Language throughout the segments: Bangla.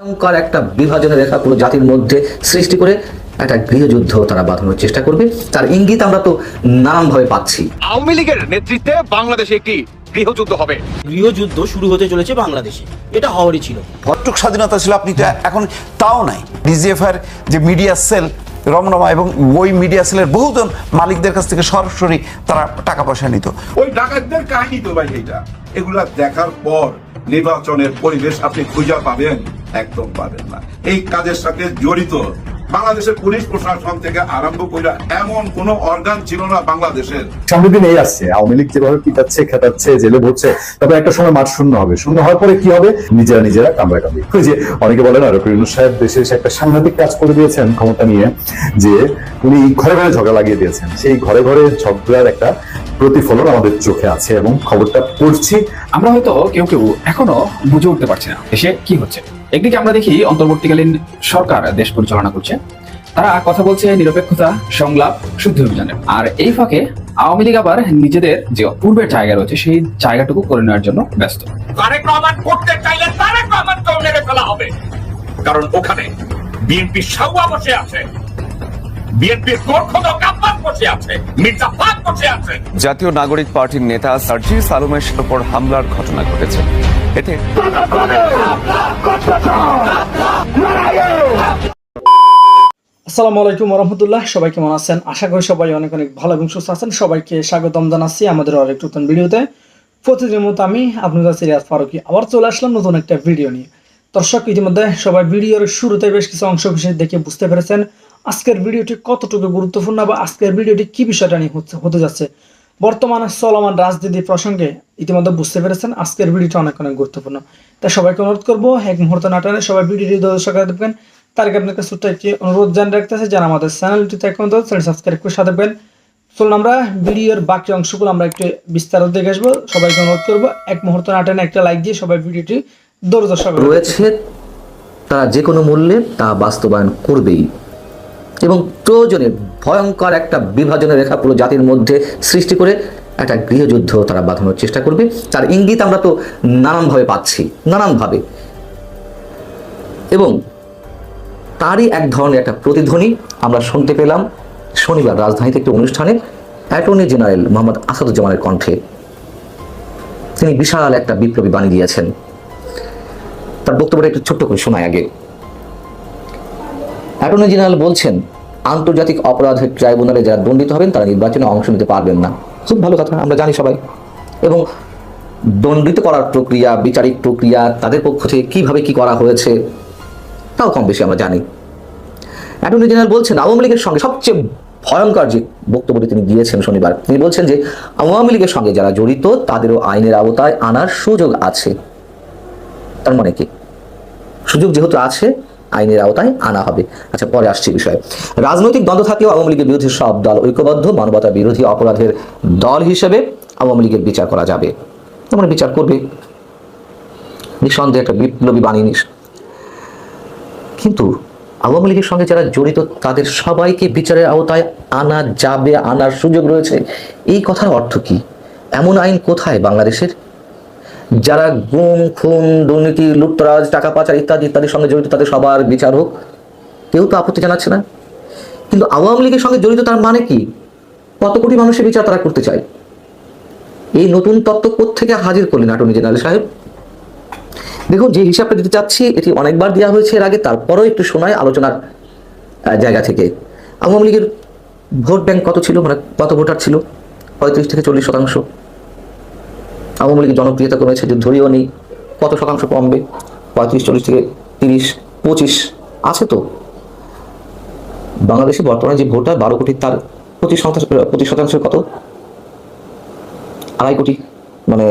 ভয়ঙ্কর একটা বিভাজনের রেখা পুরো জাতির মধ্যে সৃষ্টি করে একটা গৃহযুদ্ধ তারা বাঁধানোর চেষ্টা করবে। তার ইঙ্গিত আমরা তো নানানভাবে পাচ্ছি। আওয়ামী লীগের নেতৃত্বে বাংলাদেশে একটি গৃহযুদ্ধ হবে। গৃহযুদ্ধ শুরু হতে চলেছে বাংলাদেশে, এটা হওয়ারই ছিল। ভট্টক স্বাধীনতা ছিল, আপনি তো এখন তাও নাই। ডিজিএফআর যে মিডিয়া সেল রমরমা এবং ওই মিডিয়া সেলের বহুজন মালিকদের কাছ থেকে সরাসরি তারা টাকা পয়সা নিত। ওই ডাকাতদের কাহিনী তো ভাই এইটা, এগুলা দেখার পর নির্বাচনের পরিবেশ আপনি খুঁজে পাবেন? একদম পাবেন না। এই কাজের সাথে জড়িত বাংলাদেশের পুলিশ প্রশাসন থেকে আরম্ভ করে এমন কোন অর্গান ছিল না বাংলাদেশের। সামনের দিন এই আসছে, আওয়ামী লীগ যেভাবে পিটাচ্ছে, খেতাচ্ছে, জেলে ভরছে, তবে একটা সময় মাঠ শূন্য হবে। শূন্য হওয়ার পরে কি হবে? নিজেরা কামড়াকামড়ি। ওই যে অনেকে বলে না, ডক্টর ইউনূস সাহেব দেশে এসে একটা সাংঘাতিক কাজ করে দিয়েছেন ক্ষমতা নিয়ে, যে উনি ঘরে ঘরে ঝগড়া লাগিয়ে দিয়েছেন। সেই ঘরে ঘরে ঝগড়ার একটা প্রতিফলন আমাদের চোখে আছে এবং খবরটা পড়ছি। আমরা হয়তো কেউ এখনো বুঝে উঠতে পারছি না দেশে কি হচ্ছে। একদিকে আমরা দেখি অন্তর্বর্তীকালীন সরকার দেশ পরিচালনা করছে, তারা কথা বলছে নিরপেক্ষতা, সংলাপ, শুদ্ধি অভিযানের। আর এই ফাঁকে আওয়ামী লীগ আবার নিজেদের যে পূর্বের জায়গা রয়েছে সেই জায়গাটুকু করে নেওয়ার জন্য ব্যস্ত। তারেক রহমান করতে চাইলে তারেক রহমানকেও মেরে ফেলা হবে, কারণ ওখানে বিএনপি সাউয়া বসে আছে, বিএনপির গোরখদক আব্বাস বসে আছে, মির্জা ফাক বসে আছে। জাতীয় নাগরিক পার্টির নেতা সার্জিস আলমের উপর হামলার ঘটনা ঘটেছে। এতে আসসালামু আলাইকুম রহমতুল্লাহ। সবাই কেমন আছেন? আশা করি সবাই অনেক অনেক ভালো এবং সুস্থ আছেন। সবাইকে স্বাগতম জানাচ্ছি আমাদের আরেক নতুন ভিডিওতে। প্রতিদিনের মতো আমি আপনাদের সিরিয়াস ফারুকি আবার চলে আসলাম নতুন একটা ভিডিও নিয়ে। দর্শক, ইতিমধ্যে সবাই ভিডিওর শুরুতে বেশ কিছু অংশ বিশেষ দেখে বুঝতে পেরেছেন আজকের ভিডিওটি কতটুকু গুরুত্বপূর্ণ বা আজকের ভিডিওটি কি বিষয়টা নিয়ে হতে যাচ্ছে। বর্তমানে চলমান রাজনীতি প্রসঙ্গে ইতিমধ্যে বুঝতে পেরেছেন আজকের ভিডিওটা অনেক অনেক গুরুত্বপূর্ণ। তাই সবাইকে অনুরোধ করবো এক মুহূর্ত না টানে সবাই ভিডিওটি দর্শক দেখবেন। তার আগে আপনাকে ছোট্ট একটি অনুরোধ জানিয়ে রাখতেছে, যারা আমাদের চ্যানেলটিতে এখন তো চ্যানেল সাবস্ক্রাইব করে সাথে দেবেন। চলুন আমরা ভিডিওর বাকি অংশগুলো আমরা একটু বিস্তারিত দেখে আসবো। সবাইকে অনুরোধ করবো এক মুহূর্ত না টানে একটা লাইক দিয়ে সবাই ভিডিওটি দর্শক রয়েছে, তারা যে কোনো মূল্যে তা বাস্তবায়ন করবেই এবং প্রয়োজনে ভয়ঙ্কর একটা বিভাজনের রেখা পুরো জাতির মধ্যে সৃষ্টি করে একটা গৃহযুদ্ধ তারা বাঁধানোর চেষ্টা করবে। তার ইঙ্গিত আমরা তো নানানভাবে পাচ্ছি, নানানভাবে। এবং তারই এক ধরনের একটা প্রতিধ্বনি আমরা শুনতে পেলাম শনিবার রাজধানীতে একটি অনুষ্ঠানে অ্যাটর্নি জেনারেল মোহাম্মদ আসাদুজ্জামানের কণ্ঠে। তিনি বিশাল একটা বিপ্লবী বাণী দিয়েছেন। তার বক্তব্যটা একটু ছোট্ট করে শোনায় আগে। অ্যাটর্নি জেনারেল বলছেন, আন্তর্জাতিক অপরাধের ট্রাইব্যুনালে যারা দণ্ডিত হবেন তারা নির্বাচনে অংশ নিতে পারবেন না। খুব ভালো কথা, আমরা জানি সবাই। এবং দণ্ডিত করার প্রক্রিয়া, বিচারিক প্রক্রিয়া, তাদের পক্ষ থেকে কীভাবে কী করা হয়েছে তাও কম বেশি আমরা জানি। অ্যাটর্নি জেনারেল বলছেন, আওয়ামী লীগের সঙ্গে সবচেয়ে ভয়ঙ্কর যে বক্তব্যটি তিনি দিয়েছেন শনিবার, তিনি বলছেন যে আওয়ামী লীগের সঙ্গে যারা জড়িত তাদেরও আইনের আওতায় আনার সুযোগ আছে। তার মানে কি? সুযোগ যেহেতু আছে, আইনের আওতায় আনা হবে। আচ্ছা, পরে আসছে বিষয়ে। রাজনৈতিক দ্বন্দ্ব থাকলেও আওয়ামী লীগের বিরোধী সব দল ঐক্যবদ্ধ। মানবতা বিরোধী অপরাধের দল হিসেবে আওয়ামী লীগের বিচার করা যাবে। মানে বিচার করবে, নিঃসন্দেহে একটা বিপ্লবী বাণী। কিন্তু আওয়ামী লীগের সঙ্গে যারা জড়িত তাদের সবাইকে বিচারের আওতায় আনা যাবে, আনার সুযোগ রয়েছে। এই কথার অর্থ কি? এমন আইন কোথায় বাংলাদেশের? যারা গুম, খুন, দুর্নীতি, লুটতরাজ, টাকা পাচার ইত্যাদি ইত্যাদির সঙ্গে জড়িত তাদের সবার বিচার হোক, কেউ তো আপত্তি জানাচ্ছে না। কিন্তু আওয়ামী লীগের সঙ্গে জড়িত তার মানে কি? কত কোটি মানুষের বিচার তারা করতে চায়? এই নতুন তত্ত্ব কোত্থেকে হাজির করলেন অ্যাটর্নি জেনারেল সাহেব? দেখুন, যে হিসাবটা দিতে চাচ্ছি এটি অনেকবার দেওয়া হয়েছে এর আগে, তারপরেও একটু শোনায় আলোচনার জায়গা থেকে। আওয়ামী লীগের ভোট ব্যাংক কত ছিল, মানে কত ভোটার ছিল? 35 থেকে 40%। আওয়ামী লীগের জনপ্রিয়তা কমেছে, যে ধরিও নেই কত শতাংশ কমবে? 35-40 থেকে 30-25 আছে তো। বাংলাদেশে বর্তমানে যে ভোটার 12 কোটি, তার 25% কত? 2.5 কোটি, মানে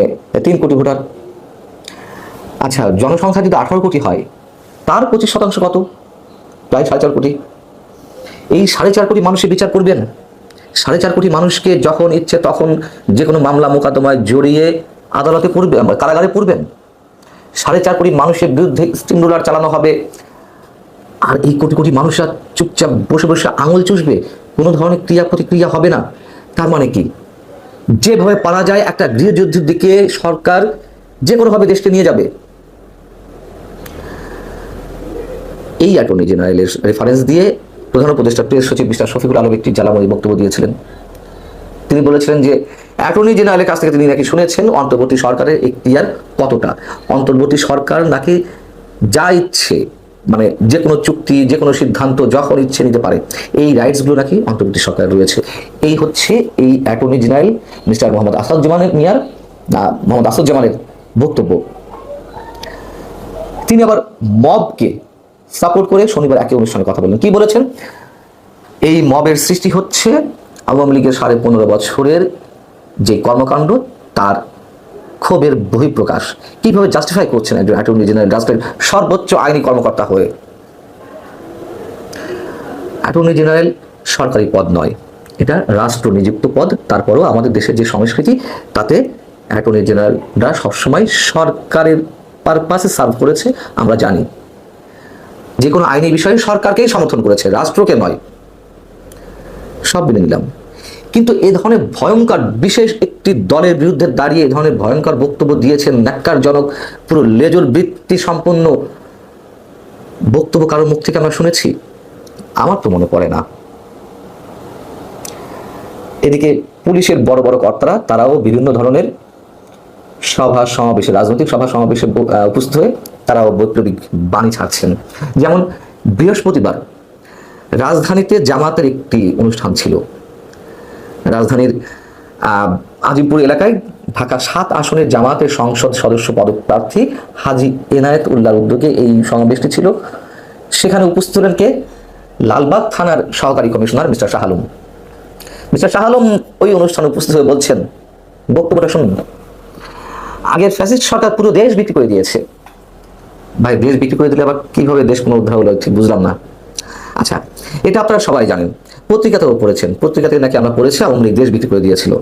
3 কোটি ভোটার। আচ্ছা, জনসংখ্যা যদি 18 কোটি হয়, তার 25% কত? প্রায় 4.5 কোটি। এই 4.5 কোটি মানুষের বিচার করবেন? 4.5 কোটি মানুষকে যখন ইচ্ছে তখন যে কোনো মামলা মোকদ্দমায় জড়িয়ে আদালতে পড়বে, কারাগারে পড়বেন? 4.5 কোটি মানুষের বিরুদ্ধে স্টিম রোলার চালানো হবে, আর এই কোটি কোটি মানুষরা চুপচাপ বসে বসে আঙুল চুষবে, কোনো ধরনের ক্রিয়া প্রতিক্রিয়া হবে না? তার মানে কি? যেভাবে পারা যায় একটা গৃহযুদ্ধের দিকে সরকার যে কোনোভাবে দেশকে নিয়ে যাবে। এই অ্যাটর্নি জেনারেলের রেফারেন্স দিয়ে প্রধান উপদেষ্টা প্রেস সচিব মিস্টার শফিকুল আলম একটি জ্বালাময়ী বক্তব্য দিয়েছিলেন। তিনি বলেছিলেন যে অ্যাটর্নি জেনারেলের কাছ থেকে তিনি নাকি শুনেছেন অন্তর্বর্তী সরকারের এখতিয়ার কতটা, অন্তর্বর্তী সরকার নাকি যা ইচ্ছে মানে যে কোনো চুক্তি যে কোনো সিদ্ধান্ত যখন ইচ্ছে নিতে পারে, এই রাইটসগুলো নাকি অন্তর্বর্তী সরকার রয়েছে। এই হচ্ছে এই অ্যাটর্নি জেনারেল মিস্টার মোহাম্মদ আসাদুজ্জামানের বক্তব্য। তিনি আবার মবকে সাপোর্ট করে শনিবার একই অনুষ্ঠানে কথা বললেন। কি বলেছেন? এই মবের সৃষ্টি হচ্ছে আওয়ামী লীগের 15.5 বছরের যে কর্মকাণ্ড তার ক্ষোভের বহিঃপ্রকাশ। কিভাবে জাস্টিফাই করছেন একজন অ্যাটর্নি জেনারেল রাষ্ট্রের সর্বোচ্চ আইনি কর্মকর্তা হয়ে? অ্যাটর্নি জেনারেল সরকারি পদ নয়, এটা রাষ্ট্র নিযুক্ত পদ। তারপরেও আমাদের দেশের যে সংস্কৃতি তাতে অ্যাটর্নি জেনারেলরা সবসময় সরকারের পারপাসে সার্ভ করেছে। আমরা জানি যে কোনো আইনি বিষয়ে সরকারকেই সমর্থন করেছে, রাষ্ট্রকে নয়। সব মেনে নিলাম, কিন্তু এ ধরনের ভয়ঙ্কর বিশেষ একটি দলের বিরুদ্ধে দাঁড়িয়ে এ ধরনের ভয়ঙ্কর বক্তব্য দিয়েছেন, ন্যাক্কারজনক পুরো লেজর বৃত্তি সম্পন্ন বক্তব্য কারোর মুখ থেকে আমরা শুনেছি? আমার তো মনে পড়ে না। এদিকে পুলিশের বড় বড় কর্তারা তারাও বিভিন্ন ধরনের সভা সমাবেশে, রাজনৈতিক সভা সমাবেশে উপস্থিত হয়ে তারাও বৈপ্লবিক বাণী ছাড়ছেন। যেমন বৃহস্পতিবার রাজধানীতে জামাতের একটি অনুষ্ঠান ছিল। রাজধানীর আজিমপুর এলাকায় ঢাকা 7 আসনের জামাতের সংসদ সদস্য পদপ্রার্থী হাজী এনায়েত উল্লাহর উদ্যোগে এই সমাবেশটি ছিল। সেখানে উপস্থিত হলেন কে? লালবাগ থানার সহকারী commissioner mister Shah Alam. Mister Shah Alam ওই অনুষ্ঠানে উপস্থিত হয়ে বলছেন, বক্তব্যটা শুনুন। আগের ফ্যাসিস্ট সরকার পুরো দেশ বিক্রি করে দিয়েছে। ভাই, দেশ বিক্রি করে দিলে আবার কিভাবে দেশ পুনরুদ্ধার হলো ঠিক বুঝলাম না। আচ্ছা, এটা আপনারা সবাই জানেন, পত্রিকাতেও পড়েছেন। পত্রিকাতে নাকি আমরা পড়েছি আওয়ামী লীগ দেশ বিক্রি করে দিয়েছিল।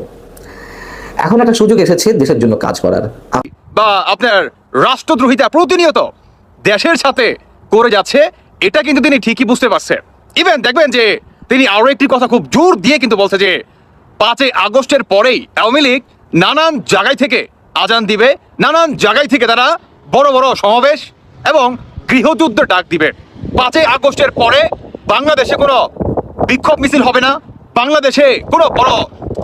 এখন একটা সুযোগ এসেছে দেশের জন্য কাজ করার। বা আপনার রাষ্ট্রদ্রোহিতা প্রতিনিয়ত দেশের সাথে করে যাচ্ছে, এটা কিন্তু তিনি ঠিকই বুঝতে পারছে। ইভেন দেখবেন যে তিনি আরো একটি কথা খুব জোর দিয়ে কিন্তু বলছে যে 5 আগস্টের পরেই আওয়ামী লীগ নানান জায়গায় থেকে আজান দিবে, নানান জায়গায় থেকে তারা বড় বড় সমাবেশ এবং গৃহযুদ্ধ ডাক দিবে। 5 আগস্টের পরে বাংলাদেশে কোনো বিক্ষোভ মিছিল হবে না, বাংলাদেশে কোনো বড়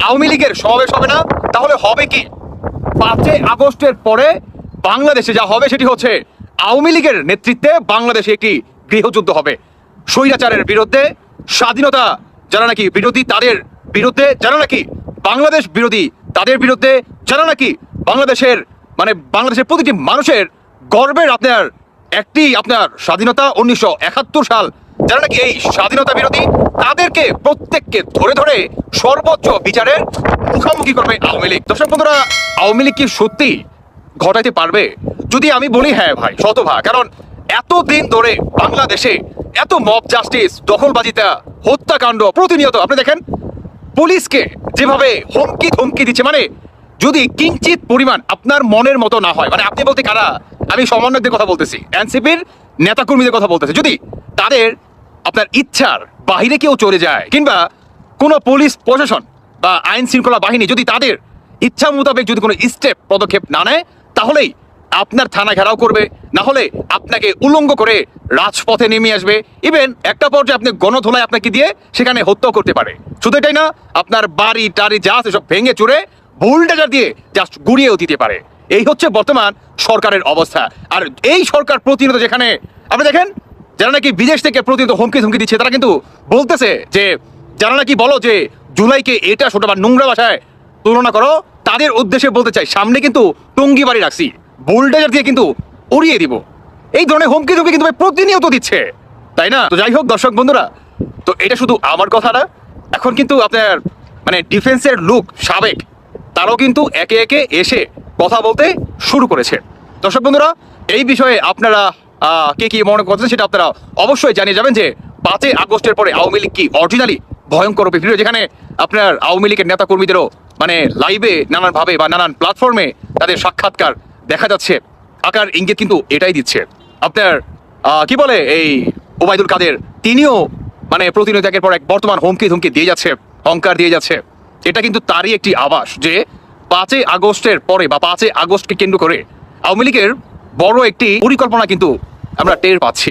আওয়ামী লীগের সমাবেশ হবে না। তাহলে হবে কি? 5 আগস্টের পরে বাংলাদেশে যা হবে সেটি হচ্ছে আওয়ামী লীগের নেতৃত্বে বাংলাদেশে একটি গৃহযুদ্ধ হবে। স্বৈরাচারের বিরুদ্ধে, স্বাধীনতা যারা নাকি বিরোধী তাদের বিরুদ্ধে, যারা নাকি বাংলাদেশ বিরোধী তাদের বিরুদ্ধে, যারা নাকি বাংলাদেশের বাংলাদেশের প্রতিটি মানুষের গর্বের আপনার স্বাধীনতা 1971 সাল, যারা নাকি এই স্বাধীনতা বিরোধী তাদেরকে প্রত্যেককে ধরে ধরে সর্বোচ্চ বিচারের মুখোমুখি করবে আওয়ামী লীগ। দর্শক বন্ধুরা, আওয়ামী লীগ কি সত্যি ঘটাইতে পারবে? যদি আমি বলি হ্যাঁ ভাই, শতভাগ। কারণ এতদিন ধরে বাংলাদেশে এত মব জাস্টিস, দখলবাজিতা, হত্যাকাণ্ড প্রতিনিয়ত আপনি দেখেন, পুলিশকে যেভাবে হুমকি ধমকি দিচ্ছে, যদি কিঞ্চিত পরিমাণ আপনার মনের মতো না হয়, আপনি বলতে কারা? আমি সমন্বয়কদের কথা বলতেছি, এনসিপির নেতাকর্মীদের কথা বলতেছি। যদি তাদের আপনার ইচ্ছার বাহিরে কেউ চলে যায়, কিংবা কোনো পুলিশ প্রশাসন বা আইন শৃঙ্খলা বাহিনী যদি তাদের ইচ্ছা মোতাবেক যদি কোনো স্টেপ পদক্ষেপ না নেয়, তাহলেই আপনার থানা ঘেরাও করবে, না হলে আপনাকে উলঙ্গ করে রাজপথে নেমে আসবে। ইভেন একটা পর্যায়ে আপনি গণধোলায় আপনাকে দিয়ে সেখানে হত্যা করতে পারে। শুধু এটাই না, আপনার বাড়ি টাড়ি যা আছে সব ভেঙে চুরে বুলডোজার দিয়ে জাস্ট গুড়িয়েও দিতে পারে। এই হচ্ছে বর্তমান সরকারের অবস্থা। আর এই সরকার প্রতিনিয়ত, যেখানে আপনি দেখেন যারা নাকি বিদেশ থেকে প্রতিনিয়ত হুমকি ধমকি দিচ্ছে, তারা কিন্তু বলতেছে যে যারা নাকি বলো যে জুলাইকে এটা ছোট বা নোংরা ভাষায় তুলনা করো, তাদের উদ্দেশ্যে বলতে চাই সামনে কিন্তু টঙ্গি বাড়ি রাখছি, বুলডোজার দিয়ে কিন্তু উড়িয়ে দিব। এই ধরনের হুমকি ধমকি কিন্তু প্রতিনিয়ত দিচ্ছে, তাই না? তো যাই হোক দর্শক বন্ধুরা, তো এটা শুধু আমার কথা না, এখন কিন্তু আপনার ডিফেন্সের লোক সাবেক তারাও কিন্তু একে একে এসে কথা বলতে শুরু করেছে। দর্শক বন্ধুরা, এই বিষয়ে আপনারা কে কি মনে করছেন সেটা আপনারা অবশ্যই জানিয়ে যাবেন যে 5 আগস্টের পরে আওয়ামী লীগ কি অরিজিনালি ভয়ঙ্কর ভিডিও, যেখানে আপনার আওয়ামী লীগের নেতা কর্মীদেরও লাইভে নানানভাবে বা নানান প্ল্যাটফর্মে তাদের সাক্ষাৎকার দেখা যাচ্ছে। আকার ইঙ্গিত কিন্তু এটাই দিচ্ছে। আপনার কি বলে এই ওবায়দুল কাদের, তিনিও প্রতিনিয়ত একের পর এক বর্তমান হুমকি ধমকি দিয়ে যাচ্ছে, অহংকার দিয়ে যাচ্ছে। এটা কিন্তু তারই একটি আভাস যে 5 আগস্টের পরে বা 5 আগস্টকে কেন্দ্র করে আওয়ামী লীগের বড় একটি পরিকল্পনা কিন্তু আমরা টের পাচ্ছি।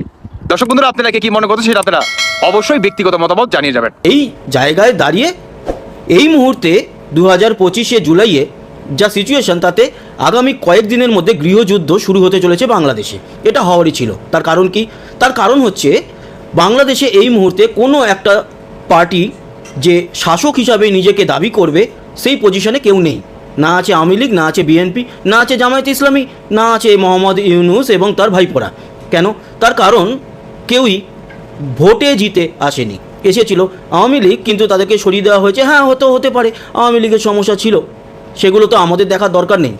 দর্শক বন্ধুরা, আপনারা কি মনে করছেন সেটা আপনারা অবশ্যই ব্যক্তিগত মতামত জানিয়ে যাবেন। এই জায়গায় দাঁড়িয়ে এই মুহূর্তে 2025 জুলাইয়ে যা সিচুয়েশন, তাতে আগামী কয়েকদিনের মধ্যে গৃহযুদ্ধ শুরু হতে চলেছে বাংলাদেশে। এটা হওয়ারই ছিল। তার কারণ কি? তার কারণ হচ্ছে বাংলাদেশে এই মুহূর্তে কোনো একটা পার্টি যে শাসক হিসাবে নিজেকে দাবি করবে সেই পজিশনে কেউ নেই। না আছে আওয়ামী লীগ, না আছে বিএনপি, না আছে জামায়াতে ইসলামী, না আছে মোহাম্মদ ইউনূস এবং তার ভাইপোরা। কেন? তার কারণ কেউই ভোটে জিতে আসেনি। এসেছিল আওয়ামী লীগ, কিন্তু তাদেরকে সরিয়ে দেওয়া হয়েছে। হ্যাঁ, হতে পারে আওয়ামী লীগের সমস্যা ছিল, সেগুলো তো আমাদের দেখার দরকার নেই।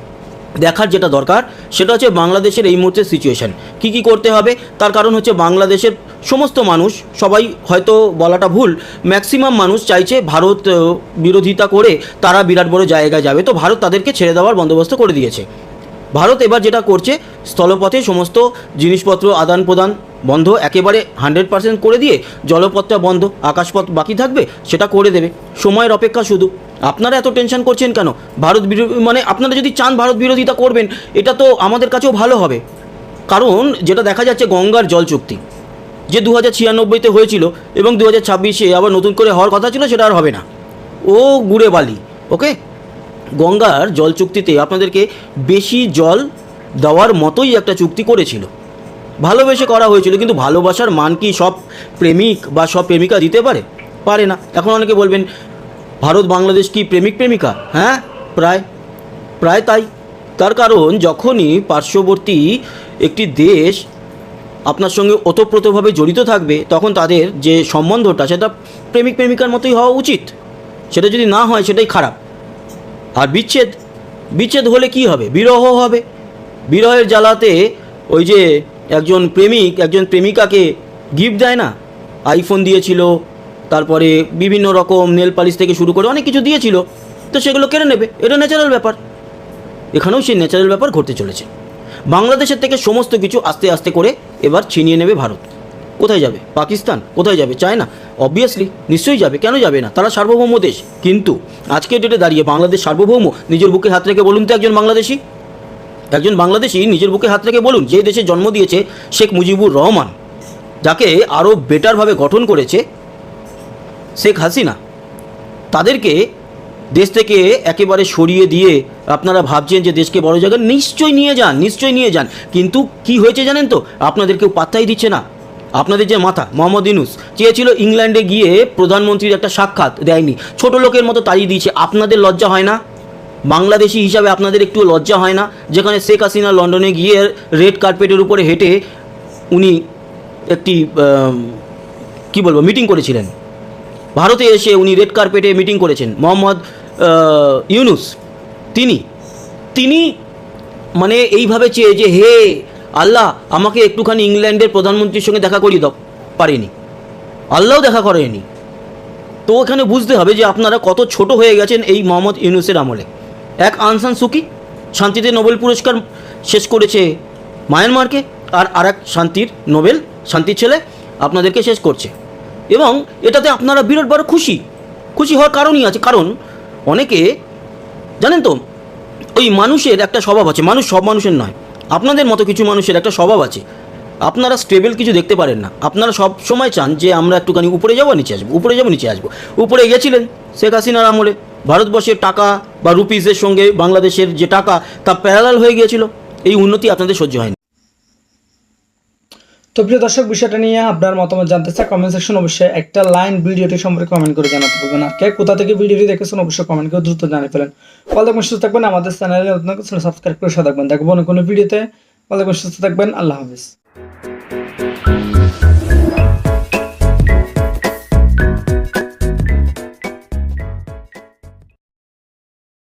দেখার যেটা দরকার সেটা হচ্ছে বাংলাদেশের এই মুহূর্তে সিচুয়েশান কী করতে হবে। তার কারণ হচ্ছে বাংলাদেশের সমস্ত মানুষ, সবাই হয়তো বলাটা ভুল, ম্যাক্সিমাম মানুষ চাইছে ভারত বিরোধিতা করে তারা বিরাট বড় জায়গায় যাবে। তো ভারত তাদেরকে ছেড়ে দেওয়ার বন্দোবস্ত করে দিয়েছে। ভারত এবার যেটা করছে, স্থলপথে সমস্ত জিনিসপত্র আদান প্রদান বন্ধ একেবারে 100% করে দিয়ে জলপথটা বন্ধ, আকাশপথ বাকি থাকবে, সেটা করে দেবে। সময়ের অপেক্ষা শুধু। আপনারা এত টেনশন করছেন কেন? মানে আপনারা যদি চান ভারত বিরোধিতা করবেন, এটা তো আমাদের কাছেও ভালো হবে। কারণ যেটা দেখা যাচ্ছে, গঙ্গার জল চুক্তি যে 2096-তে হয়েছিল এবং 2026-এ আবার নতুন করে হওয়ার কথা ছিল, সেটা আর হবে না। ও গুড়ে বালি। ওকে, গঙ্গার জল চুক্তিতে আপনাদেরকে বেশি জল দেওয়ার মতোই একটা চুক্তি করেছিল, ভালোবেসে করা হয়েছিল। কিন্তু ভালোবাসার মান কি সব প্রেমিক বা সব প্রেমিকা দিতে পারে না। এখন অনেকে বলবেন ভারত বাংলাদেশ কি প্রেমিক প্রেমিকা? হ্যাঁ, প্রায় তাই। তার কারণ যখনই পার্শ্ববর্তী একটি দেশ আপনার সঙ্গে ওতপ্রোতভাবে জড়িত থাকবে, তখন তাদের যে সম্বন্ধটা সেটা প্রেমিক প্রেমিকার মতোই হওয়া উচিত। সেটা যদি না হয় সেটাই খারাপ। আর বিচ্ছেদ হলে কি হবে? বিরহ হবে। বিরহের জ্বালাতে ওই যে একজন প্রেমিক একজন প্রেমিকাকে গিফট দেয় না, আইফোন দিয়েছিল, তারপরে বিভিন্ন রকম নেল পালিশ থেকে শুরু করে অনেক কিছু দিয়েছিল, তো সেগুলো কেড়ে নেবে। এটা ন্যাচারাল ব্যাপার। এখানেও সেই ন্যাচারাল ব্যাপার ঘটতে চলেছে। বাংলাদেশের থেকে সমস্ত কিছু আস্তে আস্তে করে এবার ছিনিয়ে নেবে ভারত। কোথায় যাবে? পাকিস্তান? কোথায় যাবে? চায়না? অবভিয়াসলি নিশ্চয়ই যাবে, কেন যাবে না? তারা সার্বভৌম দেশ। কিন্তু আজকের ডেটে দাঁড়িয়ে বাংলাদেশ সার্বভৌম? নিজের বুকে হাত রেখে বলুন তো একজন বাংলাদেশি নিজের বুকে হাত রেখে বলুন। যে দেশে জন্ম দিয়েছে শেখ মুজিবুর রহমান, যাকে আরও বেটারভাবে গঠন করেছে শেখ হাসিনা, তাদেরকে দেশ থেকে একেবারে সরিয়ে দিয়ে আপনারা ভাবছেন যে দেশকে বড় জায়গায় নিশ্চয়ই নিয়ে যান। কিন্তু কি হয়েছে জানেন তো? আপনাদের কেউ পাত্তাই দিচ্ছে না। আপনাদের যে মাথা মোহাম্মদ ইউনূস চেয়েছিল ইংল্যান্ডে গিয়ে প্রধানমন্ত্রীর একটা সাক্ষাৎ, দেয়নি। ছোট লোকের মতো তাড়িয়ে দিয়েছে। আপনাদের লজ্জা হয় না? বাংলাদেশি হিসাবে আপনাদের একটু লজ্জা হয় না? যেখানে শেখ হাসিনা লন্ডনে গিয়ে রেড কার্পেটের উপরে হেঁটে উনি একটি মিটিং করেছিলেন। ভারতে এসে উনি রেড কার্পেটে মিটিং করেছেন। মোহাম্মদ ইউনূস তিনি মানে এইভাবে চেয়ে যে হে আল্লাহ আমাকে একটুখানি ইংল্যান্ডের প্রধানমন্ত্রীর সঙ্গে দেখা করিয়ে দাও, পারেনি। আল্লাহও দেখা করেনি। তো এখানে বুঝতে হবে যে আপনারা কত ছোট হয়ে গেছেন এই মোহাম্মদ ইউনূসের আমলে। এক আং সান সুকি শান্তিতে নোবেল পুরস্কার শেষ করেছে মায়ানমারকে, আর আরেক শান্তির ছেলে আপনাদেরকে শেষ করছে। এবং এটাতে আপনারা বিরাট বড় খুশি হওয়ার কারণই আছে। কারণ অনেকে জানেন তো, ওই মানুষের একটা স্বভাব আছে, সব মানুষের নয়, আপনাদের মতো কিছু মানুষের একটা স্বভাব আছে। আপনারা স্টেবল কিছু দেখতে পারেন না। আপনারা সব সময় চান যে আমরা একটুখানি উপরে যাবো নিচে আসবো। উপরে গেছিলেন শেখ হাসিনার আমলে, ভারতবর্ষের টাকা বা রুপিসের সঙ্গে বাংলাদেশের যে টাকা তা প্যারালাল হয়ে গিয়েছিল। এই উন্নতি আপনাদের সহ্য হয়নি। তো প্রিয় দর্শক, বিষয়টা নিয়ে আপনার মতামত জানতে চাই কমেন্ট সেকশন অবশ্যই একটা লাইন ভিডিওটি সম্পর্কে কমেন্ট করে জানাতে পারবেন। আর কে কোথা থেকে ভিডিওটি দেখেছেন অবশ্যই কমেন্ট করে দ্রুত জানিয়ে ফেলেন। ভালো থাকবেন, সুস্থ থাকবেন। আমাদের চ্যানেলে নতুন সাবস্ক্রাইব করে সাথে থাকবেন। দেখবো অন্য কোনো ভিডিওতে। ভালো থাকবেন, সুস্থ থাকবেন। আল্লাহ হাফিজ।